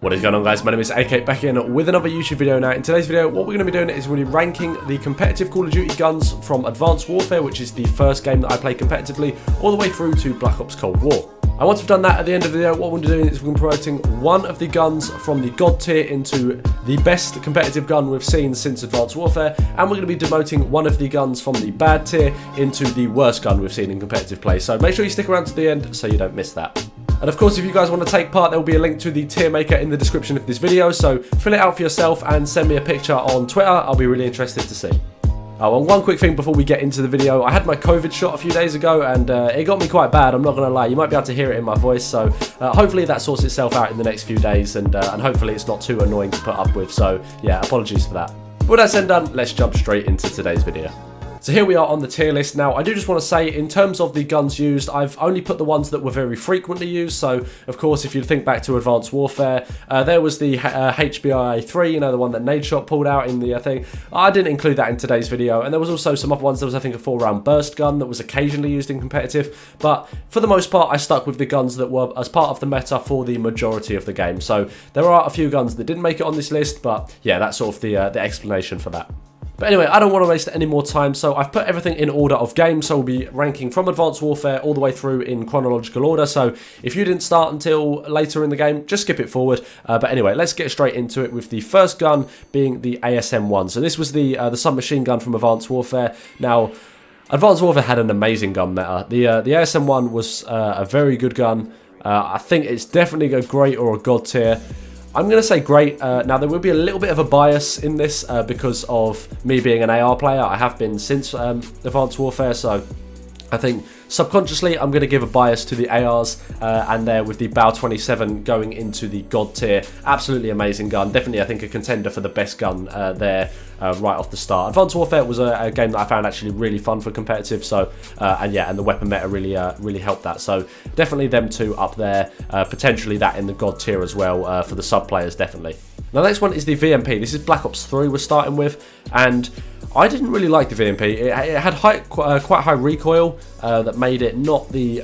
What is going on, guys? My name is AK, back in with another YouTube video. Now in today's video what we're going to be doing is we're going to be ranking the competitive Call of Duty guns from Advanced Warfare, which is the first game that I play competitively, all the way through to Black Ops Cold War. And once we've done that, at the end of the video, what we're doing is we're promoting one of the guns from the God tier into the best competitive gun we've seen since Advanced Warfare, and we're going to be demoting one of the guns from the bad tier into the worst gun we've seen in competitive play. So make sure you stick around to the end so you don't miss that. And of course, if you guys want to take part, there will be a link to the tier maker in the description of this video, so fill it out for yourself and send me a picture on Twitter. I'll be really interested to see. Oh, and one quick thing before we get into the video, I had my COVID shot a few days ago and it got me quite bad, I'm not going to lie. You might be able to hear it in my voice, so hopefully that sorts itself out in the next few days, and hopefully it's not too annoying to put up with, so yeah, apologies for that. But with that said and done, let's jump straight into today's video. So here we are on the tier list. Now, I do just want to say, in terms of the guns used, I've only put the ones that were very frequently used. So, of course, if you think back to Advanced Warfare, there was the HBI-3, you know, the one that Nadeshot pulled out in the thing. I didn't include that in today's video. And there was also some other ones. There was, I think, a 4-round burst gun that was occasionally used in competitive. But for the most part, I stuck with the guns that were as part of the meta for the majority of the game. So there are a few guns that didn't make it on this list, but yeah, that's sort of the explanation for that. But anyway, I don't want to waste any more time, so I've put everything in order of game, so we'll be ranking from Advanced Warfare all the way through in chronological order, so if you didn't start until later in the game, just skip it forward. But anyway, let's get straight into it with the first gun being the ASM-1. So this was the submachine gun from Advanced Warfare. Now, Advanced Warfare had an amazing gun meta. The ASM-1 was a very good gun. I think it's definitely a great or a god tier. I'm going to say great. Now, there will be a little bit of a bias in this because of me being an AR player. I have been since Advanced Warfare, so I think subconsciously I'm going to give a bias to the ARs, and there with the BAU 27 going into the God tier. Absolutely amazing gun. Definitely, I think, a contender for the best gun there right off the start. Advanced Warfare was a game that I found actually really fun for competitive, so and yeah, and the weapon meta really helped that. So definitely them two up there. Potentially that in the God tier as well for the sub players, definitely. Now, the next one is the VMP. This is Black Ops 3 we're starting with, and I didn't really like the VMP. It had quite high recoil that made it not the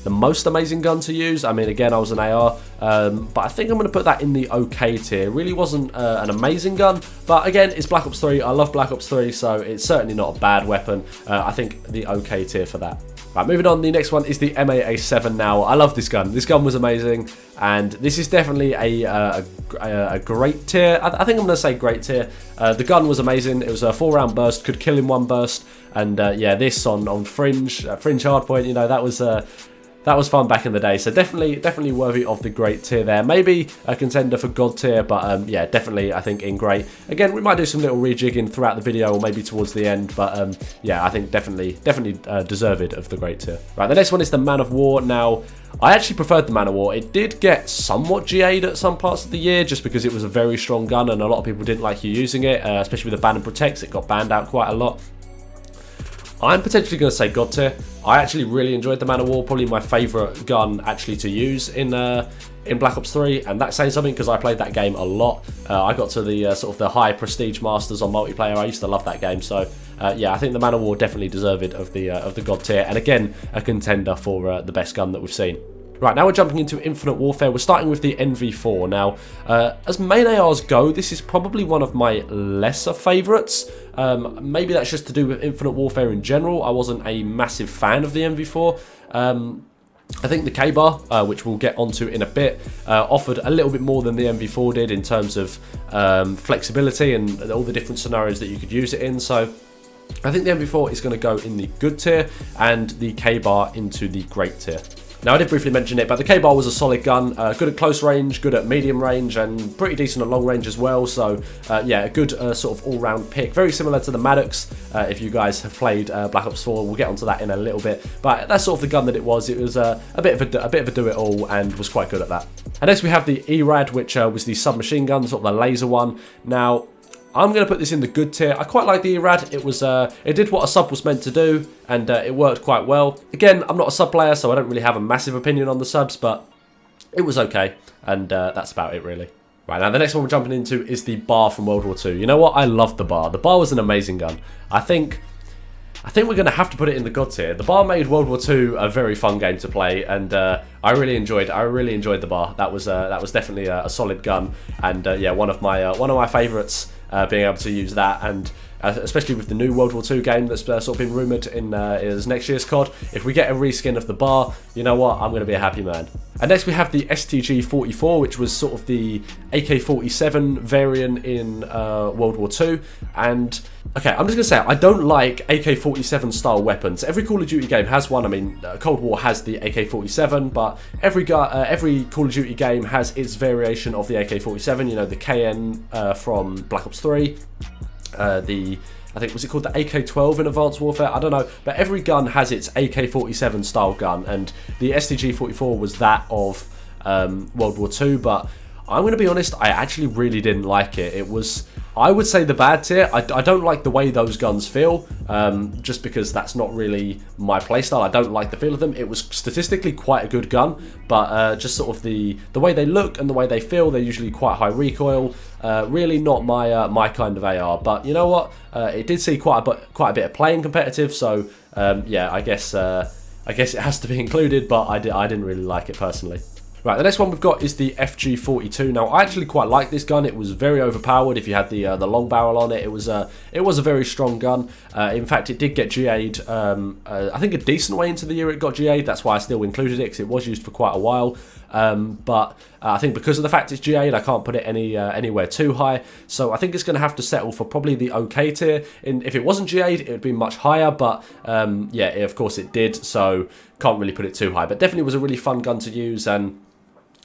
most amazing gun to use. I mean, again, I was an AR, but I think I'm going to put that in the okay tier. It really wasn't an amazing gun, but again, it's Black Ops 3. I love Black Ops 3, so it's certainly not a bad weapon. I think the okay tier for that. Right, moving on, the next one is the MAA7 now. I love this gun. This gun was amazing, and this is definitely a great tier. I think I'm going to say great tier. The gun was amazing. It was a 4-round burst, could kill in one burst, and yeah, this on Fringe Hardpoint, you know, that was fun back in the day. So definitely worthy of the great tier there. Maybe a contender for God tier, but yeah, definitely I think in great. Again, we might do some little rejigging throughout the video or maybe towards the end, but yeah, I think definitely deserved of the great tier. Right, the next one is the Man of War. Now, I actually preferred the Man of War. It did get somewhat GA'd at some parts of the year just because it was a very strong gun and a lot of people didn't like you using it, especially with the ban and protects. It got banned out quite a lot. I'm potentially going to say God tier. I actually really enjoyed the Man of War, probably my favourite gun actually to use in Black Ops 3, and that's saying something because I played that game a lot. I got to the sort of the high prestige masters on multiplayer. I used to love that game, so yeah, I think the Man of War definitely deserved of the God tier, and again, a contender for the best gun that we've seen. Right, now we're jumping into Infinite Warfare. We're starting with the NV4. Now, as main ARs go, this is probably one of my lesser favourites. Maybe that's just to do with Infinite Warfare in general. I wasn't a massive fan of the NV4. I think the K-Bar, which we'll get onto in a bit, offered a little bit more than the NV4 did in terms of flexibility and all the different scenarios that you could use it in. So I think the NV4 is going to go in the good tier and the K-Bar into the great tier. Now, I did briefly mention it, but the K-Bar was a solid gun, good at close range, good at medium range, and pretty decent at long range as well. So, yeah, a good sort of all-round pick. Very similar to the Maddox, if you guys have played Black Ops 4. We'll get onto that in a little bit. But that's sort of the gun that it was. It was a bit of a do-it-all and was quite good at that. And next we have the ERAD, which was the submachine gun, sort of the laser one. Now, I'm going to put this in the good tier. I quite like the ERAD. It did what a sub was meant to do, and it worked quite well. Again, I'm not a sub player, so I don't really have a massive opinion on the subs, but it was okay, and that's about it, really. Right, now the next one we're jumping into is the BAR from World War II. You know what? I loved the BAR. The BAR was an amazing gun. I think I think we're going to have to put it in the God tier. The bar made World War II a very fun game to play, and I really enjoyed the bar. That was definitely a solid gun, and yeah, one of my favourites. Being able to use that, and especially with the new World War II game that's sort of been rumoured in is next year's COD. If we get a reskin of the bar, you know what? I'm going to be a happy man. And next we have the STG-44, which was sort of the AK-47 variant in World War II. And okay, I'm just going to say, I don't like AK-47 style weapons. Every Call of Duty game has one. I mean, Cold War has the AK-47, but every Call of Duty game has its variation of the AK-47. You know, the KN from Black Ops 3, I think, was it called the AK-12 in Advanced Warfare? I don't know. But every gun has its AK-47 style gun, and the STG-44 was that of World War II, but I'm going to be honest, I actually really didn't like it. It was, I would say, the bad tier. I don't like the way those guns feel, just because that's not really my playstyle. I don't like the feel of them. It was statistically quite a good gun, but just sort of the way they look and the way they feel, they're usually quite high recoil. Really not my kind of AR. But you know what? It did see quite a bit of playing competitive, so yeah, I guess it has to be included. But I didn't really like it personally. Right, the next one we've got is the FG42. Now, I actually quite like this gun. It was very overpowered. If you had the long barrel on it, it was a very strong gun. In fact, it did get GA'd. I think a decent way into the year it got GA'd. That's why I still included it, because it was used for quite a while. But I think because of the fact it's GA'd, I can't put it anywhere too high. So I think it's going to have to settle for probably the OK tier. If it wasn't GA'd, it would be much higher. But yeah, of course it did. So can't really put it too high. But definitely was a really fun gun to use, and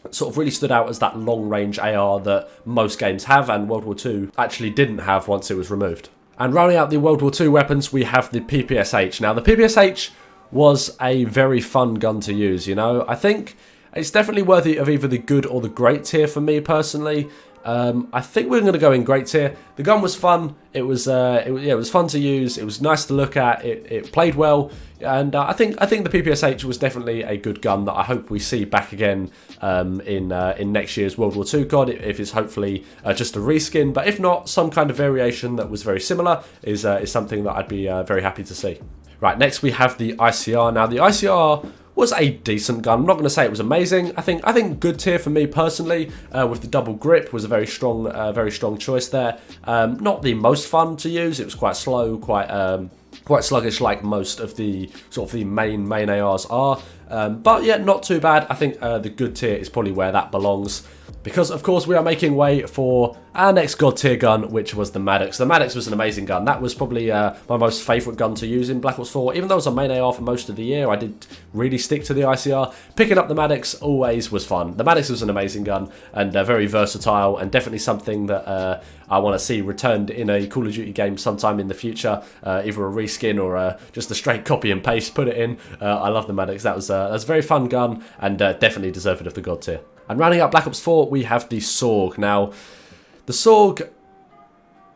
sort of really stood out as that long-range AR that most games have, and World War II actually didn't have once it was removed. And rounding out the World War II weapons, we have the PPSH. Now, the PPSH was a very fun gun to use, you know. I think it's definitely worthy of either the good or the great tier for me personally. I think we're going to go in great tier. The gun was fun. It was fun to use. It was nice to look at. It played well, and I think the PPSH was definitely a good gun that I hope we see back again in next year's World War II COD. If it's hopefully just a reskin, but if not, some kind of variation that was very similar is something that I'd be very happy to see. Right, next we have the ICR. Now, the ICR was a decent gun. I'm not going to say it was amazing. I think good tier for me personally. With the double grip was a very strong choice there. Not the most fun to use. It was quite slow, quite sluggish, like most of the sort of the main ARs are. But yeah, not too bad. I think the good tier is probably where that belongs, because of course we are making way for our next God tier gun, which was the Maddox. The Maddox was an amazing gun. That was probably my most favourite gun to use in Black Ops 4. Even though it was a main AR for most of the year, I did really stick to the ICR. Picking up the Maddox always was fun. The Maddox was an amazing gun, and very versatile, and definitely something that I want to see returned in a Call of Duty game sometime in the future, either a reskin or just a straight copy and paste, put it in. I love the Maddox. That was a very fun gun, and definitely deserved of the God tier. And rounding out Black Ops 4, we have the SORG. Now, the SORG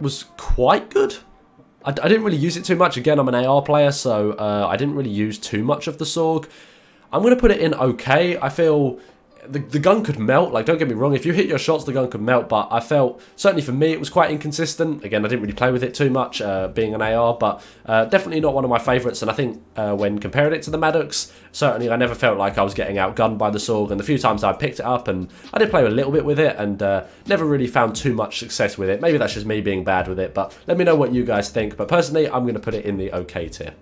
was quite good. I didn't really use it too much. Again, I'm an AR player, so I didn't really use too much of the SORG. I'm going to put it in okay. I feel the gun could melt. Like, don't get me wrong, if you hit your shots, the gun could melt, but I felt, certainly for me, it was quite inconsistent. Again, I didn't really play with it too much, being an AR, but definitely not one of my favourites. And I think when comparing it to the Maddox, certainly I never felt like I was getting outgunned by the SORG, and the few times I picked it up, and I did play a little bit with it, and never really found too much success with it. Maybe that's just me being bad with it, but let me know what you guys think. But personally, I'm going to put it in the okay tier.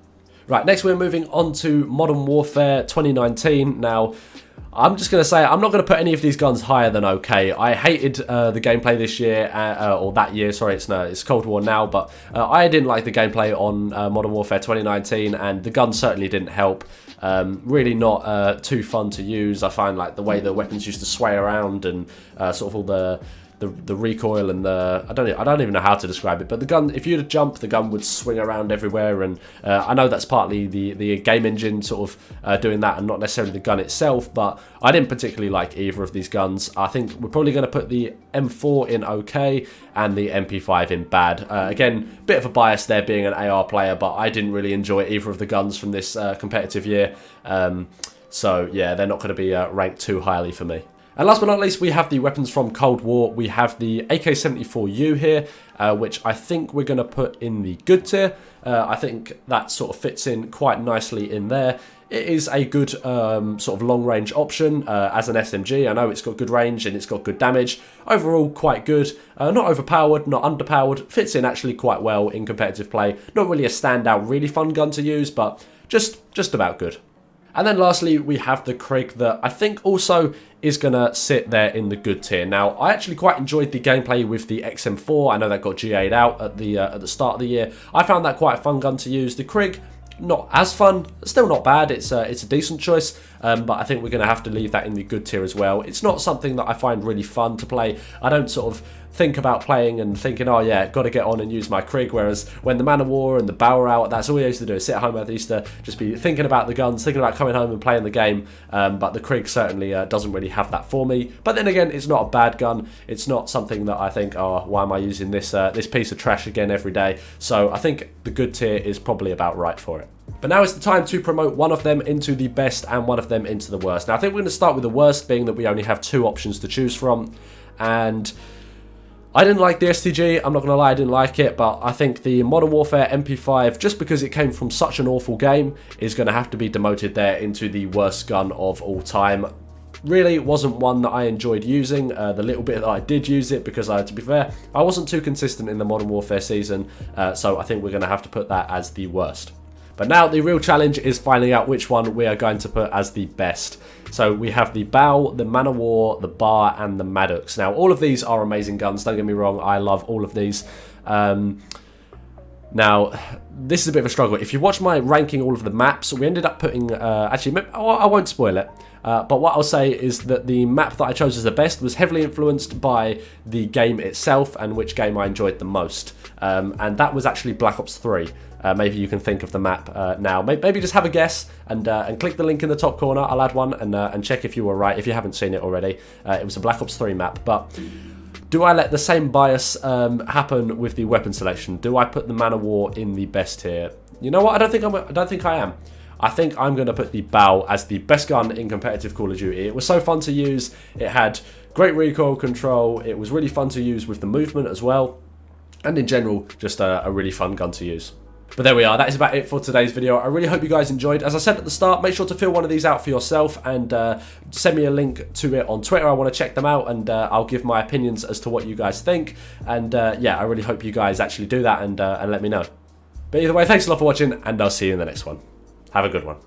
Right, next we're moving on to Modern Warfare 2019. Now, I'm just going to say, I'm not going to put any of these guns higher than okay. I hated the gameplay this year, or that year, sorry, it's Cold War now, but I didn't like the gameplay on Modern Warfare 2019, and the gun certainly didn't help. Really not too fun to use. I find like the way the weapons used to sway around, and sort of all the recoil and I don't even know how to describe it, but the gun, if you'd jump, the gun would swing around everywhere, and I know that's partly the game engine sort of doing that, and not necessarily the gun itself, but I didn't particularly like either of these guns. I think we're probably going to put the M4 in okay and the MP5 in bad. Again, bit of a bias there being an AR player, but I didn't really enjoy either of the guns from this competitive year, so yeah, they're not going to be ranked too highly for me. And last but not least, we have the weapons from Cold War. We have the AK-74U here, which I think we're going to put in the good tier. I think that sort of fits in quite nicely in there. It is a good sort of long-range option as an SMG. I know it's got good range and it's got good damage. Overall, quite good. Not overpowered, not underpowered. Fits in actually quite well in competitive play. Not really a standout, really fun gun to use, but just about good. And then lastly, we have the Krig that I think also is going to sit there in the good tier. Now, I actually quite enjoyed the gameplay with the XM4. I know that got GA'd out at the start of the year. I found that quite a fun gun to use. The Krig, not as fun, still not bad. It's a decent choice, but I think we're going to have to leave that in the good tier as well. It's not something that I find really fun to play. I don't sort of think about playing and thinking, oh yeah, got to get on and use my Krig, whereas when the Man of War and the Bow are out, that's all I used to do, is sit at home. I used to just be thinking about the guns, thinking about coming home and playing the game, but the Krig certainly doesn't really have that for me. But then again, it's not a bad gun. It's not something that I think, oh, why am I using this this piece of trash again every day? So I think the good tier is probably about right for it. But now is the time to promote one of them into the best and one of them into the worst. Now I think we're going to start with the worst, being that we only have 2 options to choose from. And I didn't like the STG, I'm not going to lie, I didn't like it, but I think the Modern Warfare MP5, just because it came from such an awful game, is going to have to be demoted there into the worst gun of all time. Really wasn't one that I enjoyed using, the little bit that I did use it, because to be fair, I wasn't too consistent in the Modern Warfare season, so I think we're going to have to put that as the worst. But now the real challenge is finding out which one we are going to put as the best. So we have the Bow, the Man of War, the Bar, and the Maddox. Now all of these are amazing guns, don't get me wrong, I love all of these. Now, this is a bit of a struggle. If you watch my ranking all of the maps, we ended up putting, actually, I won't spoil it. But what I'll say is that the map that I chose as the best was heavily influenced by the game itself and which game I enjoyed the most. And that was actually Black Ops 3. Maybe you can think of the map now. Maybe just have a guess and click the link in the top corner. I'll add one and check if you were right, if you haven't seen it already. It was a Black Ops 3 map. But do I let the same bias happen with the weapon selection? Do I put the Man of War in the best tier? You know what? I don't think I am. I think I'm going to put the Bow as the best gun in competitive Call of Duty. It was so fun to use. It had great recoil control. It was really fun to use with the movement as well. And in general, just a really fun gun to use. But there we are, that is about it for today's video. I really hope you guys enjoyed. As I said at the start, make sure to fill one of these out for yourself and send me a link to it on Twitter. I want to check them out and I'll give my opinions as to what you guys think. And yeah, I really hope you guys actually do that and let me know. But either way, thanks a lot for watching and I'll see you in the next one. Have a good one.